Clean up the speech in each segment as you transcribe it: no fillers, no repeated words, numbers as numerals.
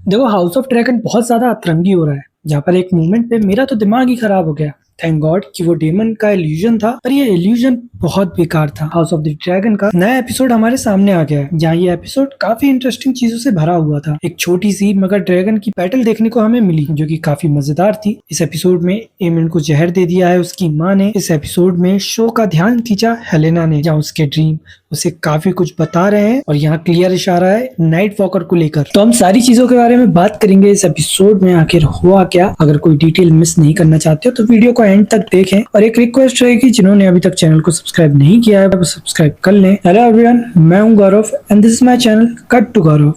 देखो, house of dragon बहुत ज्यादा अतरंगी हो रहा है, जहाँ पर एक मोमेंट पे मेरा तो दिमाग ही खराब हो गया। थैंक गॉड कि वो डेमन का इल्यूजन था, पर ये इल्यूजन बहुत बेकार था। हाउस ऑफ द ड्रैगन का नया एपिसोड हमारे सामने आ गया है, जहाँ ये एपिसोड काफी इंटरेस्टिंग चीजों से भरा हुआ था। एक छोटी सी मगर ड्रैगन की बैटल देखने को हमें मिली, जो कि काफी मजेदार थी। इस एपिसोड में एमन को जहर दे दिया है उसकी माँ ने। इस एपिसोड में शो का ध्यान खींचा हेलेना ने, जहाँ उसके ड्रीम उसे काफी कुछ बता रहे हैं और यहाँ क्लियर इशारा है नाइट वॉकर को लेकर। तो हम सारी चीजों के बारे में बात करेंगे इस एपिसोड में, आखिर हुआ क्या। अगर कोई डिटेल मिस नहीं करना चाहते हो तो वीडियो को एंड तक देखें। और एक रिक्वेस्ट रहेगी, जिन्होंने अभी तक चैनल को सब्सक्राइब नहीं किया है वो सब्सक्राइब कर लें। हेलो एवरीवन, मैं हूं Gaurav and this is my channel cut to Gaurav.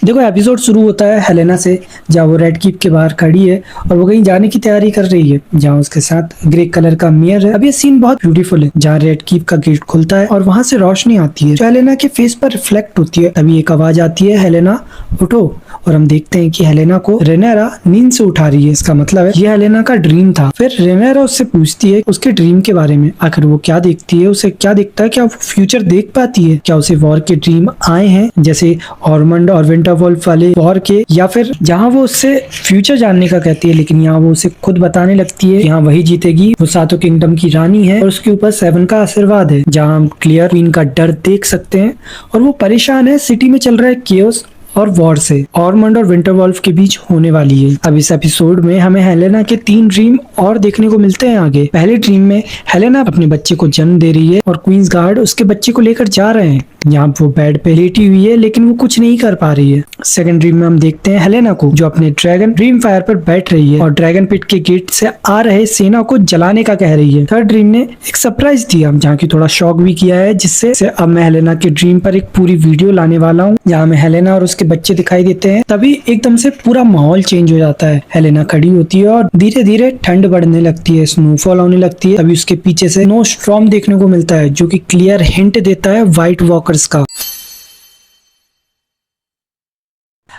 देखो, एपिसोड शुरू होता है हेलेना से, जहाँ वो रेड कीप के बाहर खड़ी है और वो कहीं जाने की तैयारी कर रही है, जहाँ उसके साथ ग्रे कलर का मिरर है। अब ये सीन बहुत ब्यूटीफुल है, जहाँ रेड कीप का गेट खुलता है और वहां से रोशनी आती है जो हेलेना के फेस पर रिफ्लेक्ट होती है। तभी एक आवाज आती है, हेलेना उठो। और हम देखते हैं कि हेलेना को रेनेरा नींद से उठा रही है। इसका मतलब है ये हेलेना का ड्रीम था। फिर रेनेरा उससे पूछती है उसके ड्रीम के बारे में, आखिर वो क्या देखती है, उसे क्या दिखता है, क्या वो फ्यूचर देख पाती है, क्या उसे वॉर के ड्रीम आए हैं जैसे ऑर्मंड और विंटरवॉल्फ वाले वॉर के, या फिर जहाँ वो उससे फ्यूचर जानने का कहती है लेकिन यहाँ वो उसे खुद बताने लगती है यहाँ वही जीतेगी, वो सातों किंगडम की रानी है और उसके ऊपर 7 का आशीर्वाद है। जहाँ हम क्लियर क्वीन का डर देख सकते हैं और वो परेशान है, सिटी में चल रहा है केओस और वॉर से ऑर्मंड और विंटरवॉल्फ के बीच होने वाली है। अब इस एपिसोड में हमें हेलेना के 3 ड्रीम और देखने को मिलते हैं आगे। पहले ड्रीम में हेलेना अपने बच्चे को जन्म दे रही है और क्वींस गार्ड उसके बच्चे को लेकर जा रहे हैं। यहाँ वो बेड पे लेटी हुई है लेकिन वो कुछ नहीं कर पा रही है। सेकंड ड्रीम में हम देखते हैं हेलेना को जो अपने ड्रैगन ड्रीम फायर पर बैठ रही है और ड्रैगन पिट के गेट से आ रहे सेना को जलाने का कह रही है। थर्ड ड्रीम ने एक सरप्राइज दिया, जहाँ की थोड़ा शॉक भी किया है, जिससे अब मैं हेलेना के ड्रीम पर एक पूरी वीडियो लाने वाला हूँ, जहाँ में हेलेना और उसके बच्चे दिखाई देते हैं। तभी एकदम से पूरा माहौल चेंज हो जाता है। हेलेना खड़ी होती है और धीरे धीरे ठंड बढ़ने लगती है, स्नोफॉल होने लगती है। तभी उसके पीछे से स्नो स्टॉर्म देखने को मिलता है, जो कि क्लियर हिंट देता है व्हाइट वॉकर्स का।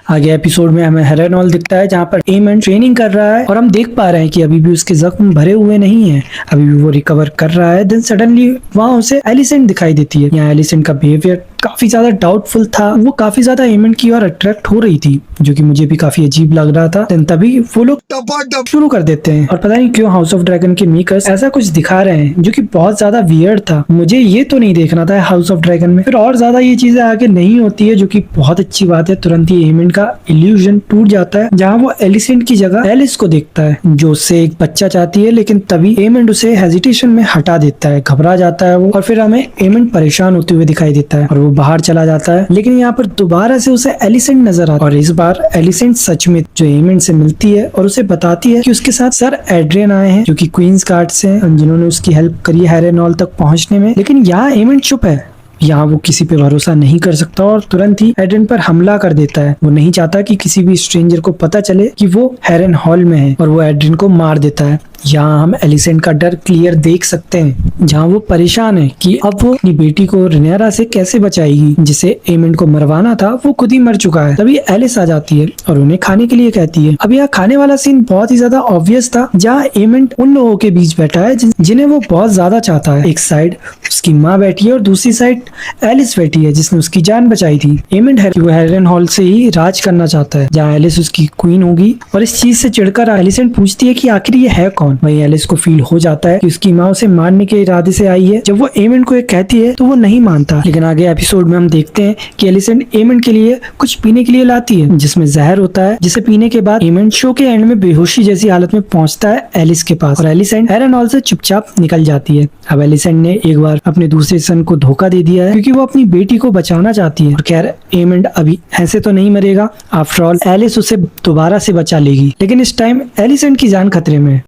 आगे एपिसोड में हमें हेरेनॉल दिखता है, जहाँ पर एमन ट्रेनिंग कर रहा है और हम देख पा रहे हैं कि अभी भी उसके जख्म भरे हुए नहीं है, अभी भी वो रिकवर कर रहा है। देन सडनली वहाँ उसे एलिसेंट दिखाई देती है। यहाँ एलिसेंट का बिहेवियर काफी ज्यादा डाउटफुल था, वो काफी ज्यादा एमन की ओर अट्रैक्ट हो रही थी, जो कि मुझे भी काफी अजीब लग रहा था। देन तभी वो लोग शुरू कर देते हैं और पता नहीं क्यों हाउस ऑफ ड्रैगन के मेकर्स ऐसा कुछ दिखा रहे हैं जो कि बहुत ज्यादा वियर्ड था। मुझे ये तो नहीं देखना था हाउस ऑफ ड्रैगन में। फिर और ज्यादा ये चीजें आगे नहीं होती है, जो कि बहुत अच्छी बात है। तुरंत ही एमन का इल्यूजन टूट जाता है, जहाँ वो एलिसेंट की जगह एलिस को देखता है, जो उससे एक बच्चा चाहती है। लेकिन तभी एमन उसे हेजिटेशन में हटा देता है, घबरा जाता है वो, और फिर हमें एमन परेशान होते हुए दिखाई देता है और वो बाहर चला जाता है। लेकिन यहाँ पर दोबारा से उसे एलिसेंट नजर आता है और इस बार एलिसेंट सच में जो एमन से मिलती है और उसे बताती है कि उसके साथ सर एड्रियन आए हैं, जो कि क्वींस गार्ड से हैं, जिन्होंने उसकी हेल्प करी हेरेनॉल तक पहुंचने में। लेकिन यहाँ एमन चुप है, यहाँ वो किसी पे भरोसा नहीं कर सकता और तुरंत ही एड्रियन पर हमला कर देता है। वो नहीं चाहता कि किसी भी स्ट्रेंजर को पता चले कि वो हेरेन हॉल में है और वो एड्रियन को मार देता है। यहाँ हम एलिसेंट का डर क्लियर देख सकते हैं, जहाँ वो परेशान है कि अब वो अपनी बेटी को रेनेरा से कैसे बचाएगी, जिसे एमन को मरवाना था वो खुद ही मर चुका है। तभी एलिस आ जाती है और उन्हें खाने के लिए कहती है। अब यहाँ खाने वाला सीन बहुत ही ज्यादा ऑब्वियस था, जहाँ एमन उन लोगों के बीच बैठा है जिन्हें वो बहुत ज्यादा चाहता है। एक साइड उसकी माँ बैठी है और दूसरी साइड एलिस बैठी है, जिसने उसकी जान बचाई थी। एमन वो हेरेन हॉल से ही राज करना चाहता है, जहाँ एलिस उसकी क्वीन होगी। और इस चीज से चिढ़कर एलिसेंट पूछती है कि आखिर ये है कौन। वहीं एलिस को फील हो जाता है कि उसकी माँ उसे मारने के इरादे से आई है। जब वो एमन को एक कहती है तो वो नहीं मानता। लेकिन आगे एपिसोड में हम देखते हैं कि एलिसेंट एमन के लिए कुछ पीने के लिए लाती है, जिसमें जहर होता है, जिसे पीने के बाद एमन शो के एंड में बेहोशी जैसी हालत में पहुंचता है एलिस के पास और एलिसेंट हेरेन हॉल से चुपचाप निकल जाती है। अब एलिसेंट ने एक बार अपने दूसरे सन को धोखा दे दिया है, क्योंकि वो अपनी बेटी को बचाना चाहती है। और खैर एमन अभी ऐसे तो नहीं मरेगा, आफ्टर ऑल एलिस उसे दोबारा से बचा लेगी। लेकिन इस टाइम एलिसेंट की जान खतरे में है।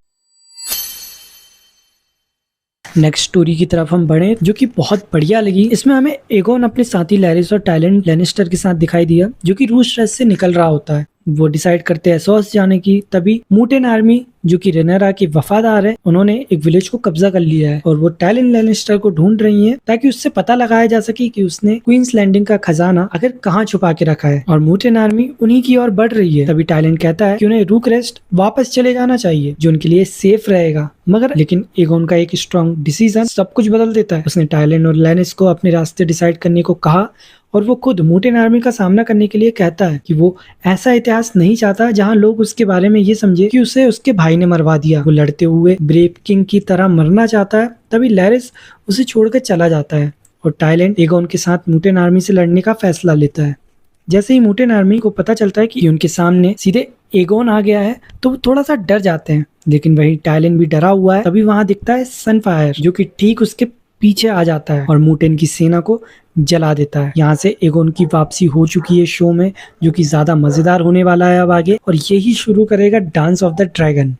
नेक्स्ट स्टोरी की तरफ हम बढ़े, जो कि बहुत बढ़िया लगी। इसमें हमें एगोन अपने साथी लैरिस और टाइलन लैनिस्टर के साथ दिखाई दिया, जो कि रूस रेस से निकल रहा होता है। वो डिसाइड करते हैं एसोस जाने की। तभी मूटेन आर्मी जो कि रेनेरा के वफादार है, उन्होंने एक विलेज को कब्जा कर लिया है और वो टायलन लैनिस्टर को ढूंढ रही हैं ताकि उससे पता लगाया जा सके कि उसने क्वींस लैंडिंग का खजाना आखिर कहाँ छुपा के रखा है। और मूटेन आर्मी उन्हीं की ओर बढ़ रही है। तभी टायलन कहता है कि उन्हें रूकरेस्ट वापस चले जाना चाहिए, जो उनके लिए सेफ रहेगा। मगर लेकिन एगोन का एक स्ट्रॉन्ग डिसीजन सब कुछ बदल देता है। उसने टायलन और लैनिस को अपने रास्ते डिसाइड करने को कहा और वो खुद मूटेन आर्मी का सामना करने के लिए कहता है कि वो ऐसा इतिहास नहीं चाहता जहां लोग उसके बारे में ये समझे कि उसे उसके भाई ने मरवा दिया। वो लड़ते हुए ब्रेव किंग की तरह मरना चाहता है। तभी लैरिस उसे छोड़कर चला जाता है और टायलन एगोन के साथ मूटेन आर्मी से लड़ने का फैसला लेता है। जैसे ही मूटेन आर्मी को पता चलता है कि उनके सामने सीधे एगोन आ गया है तो वो थोड़ा सा डर जाते हैं, लेकिन वही टायलन भी डरा हुआ है। तभी वहां दिखता है सनफायर, जो कि ठीक उसके पीछे आ जाता है और मूटेन की सेना को जला देता है। यहाँ से एगोन की वापसी हो चुकी है शो में, जो कि ज्यादा मजेदार होने वाला है अब आगे, और यही शुरू करेगा डांस ऑफ द ड्रैगन।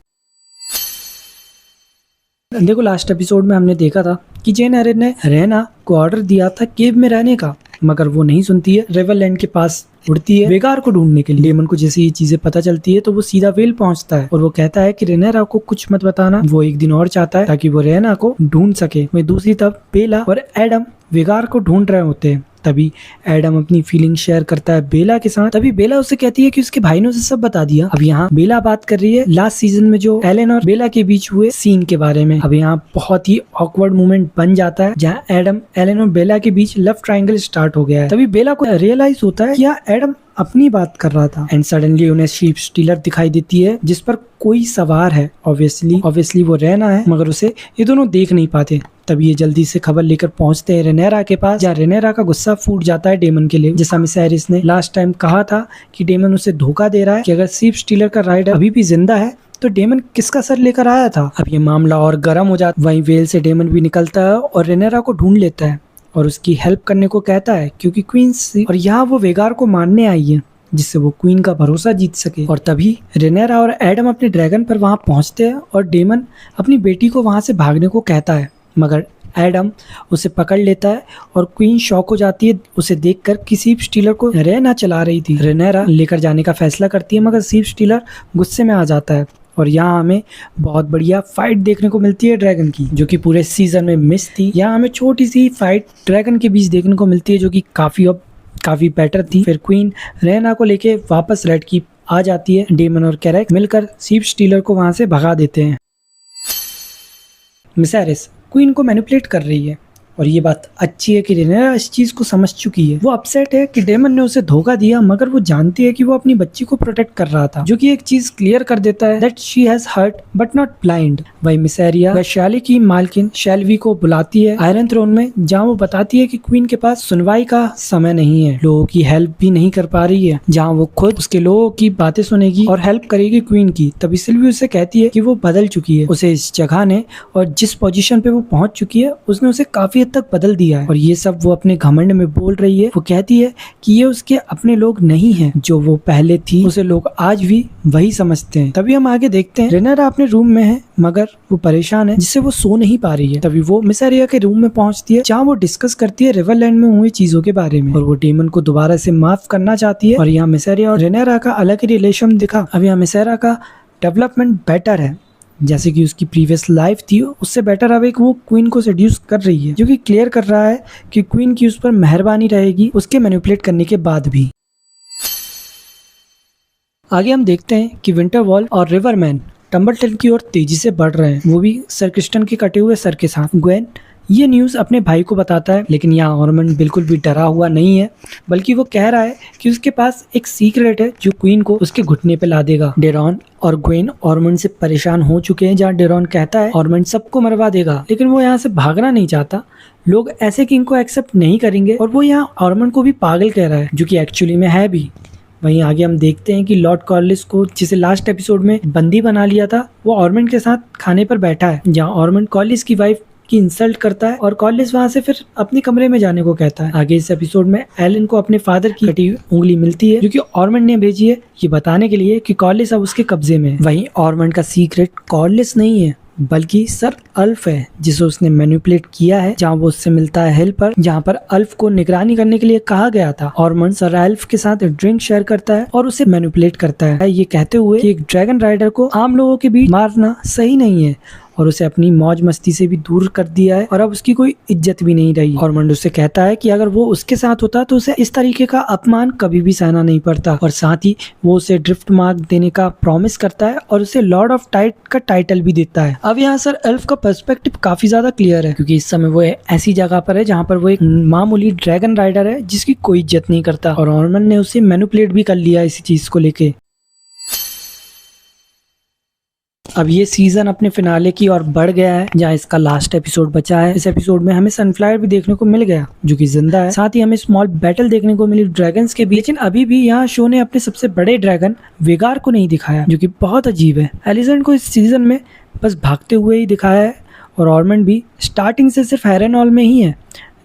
देखो लास्ट एपिसोड में हमने देखा था कि जेन एरिन ने रेना को ऑर्डर दिया था केव में रहने का, मगर वो नहीं सुनती है। रिवरलैंड के पास उड़ती है वेगार को ढूंढने के लिए। डेमन को जैसे ये चीजें पता चलती है तो वो सीधा वेल पहुंचता है और वो कहता है कि रेनेरा को कुछ मत बताना। वो एक दिन और चाहता है ताकि वो रेना को ढूंढ सके। वहीं दूसरी तरफ बेला और एडम वेगार को ढूंढ रहे होते हैं। तभी एडम अपनी फीलिंग शेयर करता है बेला के साथ। तभी बेला उसे कहती है कि उसके भाई ने उसे सब बता दिया। अब यहाँ बेला बात कर रही है लास्ट सीजन में जो एलन और बेला के बीच हुए सीन के बारे में। अब यहाँ बहुत ही ऑकवर्ड मोमेंट बन जाता है जहाँ एडम, एलन और बेला के बीच लव ट्रायंगल स्टार्ट हो गया है। तभी बेला को रियलाइज होता है कि यहाँ एडम अपनी बात कर रहा था एंड सडनली उन्हें शीप स्टीलर दिखाई देती है जिस पर कोई सवार है। ऑब्वियसली वो रेना है, मगर उसे ये दोनों देख नहीं पाते। तभी ये जल्दी से खबर लेकर पहुंचते हैं रेनेरा के पास, जहाँ रेनेरा का गुस्सा फूट जाता है डेमन के लिए। जैसा मिसैरिस ने लास्ट टाइम कहा था कि डेमन उसे धोखा दे रहा है कि अगर शीप स्टीलर का राइडर अभी भी जिंदा है तो डेमन किसका सर लेकर आया था। अब ये मामला और गर्म हो जाता है। वहीं वेल से डेमन भी निकलता है और रेनेरा को ढूंढ लेता है और उसकी हेल्प करने को कहता है क्योंकि क्वींस और यहाँ वो वेगार को मारने आई है जिससे वो क्वीन का भरोसा जीत सके। और तभी रेनेरा और एडम अपने ड्रैगन पर वहां पहुंचते हैं और डेमन अपनी बेटी को वहां से भागने को कहता है, मगर एडम उसे पकड़ लेता है और क्वीन शॉक हो जाती है उसे देखकर कि शीप स्टीलर को रेना चला रही थी। रेनेरा लेकर जाने का फैसला करती है, मगर शीप स्टीलर गुस्से में आ जाता है और यहाँ हमें बहुत बढ़िया फाइट देखने को मिलती है ड्रैगन की, जो कि पूरे सीजन में मिस थी। यहाँ हमें छोटी सी फाइट ड्रैगन के बीच देखने को मिलती है जो कि काफी बेटर थी। फिर क्वीन रेना को लेके वापस रेड कीप आ जाती है। डेमन और कैरेक मिलकर शीप स्टीलर को वहां से भगा देते हैं। मिसैरिस क्वीन को मैनिपुलेट कर रही है और ये बात अच्छी है कि रेनेरा इस चीज को समझ चुकी है। वो अपसेट है कि डेमन ने उसे धोखा दिया, मगर वो जानती है कि वो अपनी बच्ची को प्रोटेक्ट कर रहा था, जो कि एक चीज क्लियर कर देता है that she has hurt but not blind. वही मिसेरिया वैशाली की मालकिन शेल्वी को बुलाती है आयरन थ्रोन में, जहाँ वो बताती है कि क्वीन के पास सुनवाई का समय नहीं है, लोगों की हेल्प भी नहीं कर पा रही है, जहाँ वो खुद उसके लोगों की बातें सुनेगी और हेल्प करेगी क्वीन की। तभी सिल्वी उसे कहती है कि वो बदल चुकी है, उसे इस जगह ने और जिस पोजीशन पे वो पहुंच चुकी है उसने उसे काफी हद तक बदल दिया है। और ये सब वो अपने घमंड में बोल रही है। वो कहती है कि ये उसके अपने लोग नहीं हैं, जो वो पहले थी उसे लोग आज भी वही समझते हैं। तभी हम आगे देखते हैं रेनेरा अपने रूम में है, मगर वो परेशान है जिससे वो सो नहीं पा रही है। तभी वो मिसेरिया के रूम में पहुंचती है, जहाँ वो डिस्कस करती है रिवरलैंड में हुई चीजों के बारे में और वो डेमन को दोबारा से माफ करना चाहती है। और यहाँ मिसेरिया और रेनेरा का अलग ही रिलेशन दिखा। अब यहाँ मिसेरिया का डेवलपमेंट बेटर है, जैसे कि उसकी प्रीवियस लाइफ थी उससे बेटर। अब एक वो क्वीन को सेड्यूस कर रही है, जो कि क्लियर कर रहा है कि क्वीन की उस पर मेहरबानी रहेगी उसके मैनिपुलेट करने के बाद भी। आगे हम देखते हैं कि विंटरवॉल और रिवरमैन टम्बलटन की ओर तेजी से बढ़ रहे हैं, वो भी सर क्रिस्टन के कटे हुए सर के साथ। ग्वेन ये न्यूज़ अपने भाई को बताता है, लेकिन यहाँ ऑर्मंड बिल्कुल भी डरा हुआ नहीं है, बल्कि वो कह रहा है कि उसके पास एक सीक्रेट है जो क्वीन को उसके घुटने पे ला देगा। डेरॉन और ग्वेन ऑर्मंड से परेशान हो चुके हैं, जहाँ डेरॉन कहता है ऑर्मंड सबको मरवा देगा, लेकिन वो यहाँ से भागना नहीं चाहता। लोग ऐसे किंग को एक्सेप्ट नहीं करेंगे और वो यहाँ ऑर्मंड को भी पागल कह रहा है, जो कि एक्चुअली में है भी। वहीं आगे हम देखते हैं कि लॉर्ड कॉर्लिस को, जिसे लास्ट एपिसोड में बंदी बना लिया था, वो ऑर्मंड के साथ खाने पर बैठा है, जहाँ ऑर्मंड कॉर्लिस की वाइफ की इंसल्ट करता है और कॉर्लिस वहां से फिर अपने कमरे में जाने को कहता है। आगे इस एपिसोड में एलन को अपने फादर की कटी उंगली मिलती है, जो कि ऑर्मंड ने भेजी है ये बताने के लिए कि कॉर्लिस अब उसके कब्जे में है। वहीं ऑर्मंड का सीक्रेट कॉर्लिस नहीं है, बल्कि सर अल्फ है जिसे उसने मैनिपुलेट किया है, जहाँ वो उससे मिलता है हेल्पर, जहाँ पर अल्फ को निगरानी करने के लिए कहा गया था। ऑर्मंड सर अल्फ के साथ ड्रिंक शेयर करता है और उसे मैनिपुलेट करता है, ये कहते हुए कि एक ड्रैगन राइडर को आम लोगों के बीच मारना सही नहीं है और उसे अपनी मौज मस्ती से भी दूर कर दिया है और अब उसकी कोई इज्जत भी नहीं रही। ऑर्मंड उससे कहता है कि अगर वो उसके साथ होता तो उसे इस तरीके का अपमान कभी भी सहना नहीं पड़ता, और साथ ही वो उसे ड्रिफ्ट मार्क देने का प्रॉमिस करता है और उसे लॉर्ड ऑफ टाइट का टाइटल भी देता है। अब यहाँ सर एल्फ का पर्सपेक्टिव काफी ज्यादा क्लियर है, क्योंकि इस समय वो ऐसी जगह पर है जहाँ पर वो एक मामूली ड्रैगन राइडर है जिसकी कोई इज्जत नहीं करता, और ऑर्मंड ने उसे मैनिपुलेट भी कर लिया इसी चीज को लेके। अब ये सीजन अपने फिनाले की ओर बढ़ गया है, जहाँ इसका लास्ट एपिसोड बचा है। इस एपिसोड में हमें सनफ्लायर भी देखने को मिल गया जो कि जिंदा है, साथ ही हमें स्मॉल बैटल देखने को मिली ड्रैगन्स के बीच। लेकिन अभी भी यहाँ शो ने अपने सबसे बड़े ड्रैगन वेगार को नहीं दिखाया, जो कि बहुत अजीब है। एलिजेंड को इस सीजन में बस भागते हुए ही दिखाया है, और ऑर्मंड भी स्टार्टिंग से सिर्फ हैरेनॉल में ही है,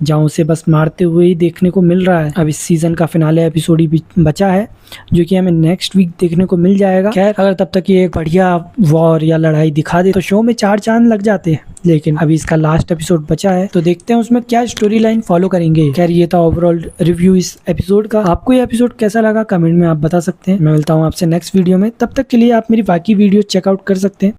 जहाँ उसे बस मारते हुए ही देखने को मिल रहा है। अब इस सीजन का फिनाले एपिसोड ही बचा है, जो कि हमें नेक्स्ट वीक देखने को मिल जाएगा। खैर, अगर तब तक ये एक बढ़िया वॉर या लड़ाई दिखा दे तो शो में 4 चांद लग जाते हैं। लेकिन अभी इसका लास्ट एपिसोड बचा है, तो देखते हैं उसमें क्या स्टोरी लाइन फॉलो करेंगे। खैर, ये था ओवरऑल रिव्यू इस एपिसोड का। आपको ये एपिसोड कैसा लगा कमेंट में आप बता सकते हैं। मैं मिलता हूँ आपसे नेक्स्ट वीडियो में, तब तक के लिए आप मेरी बाकी वीडियो चेकआउट कर सकते हैं।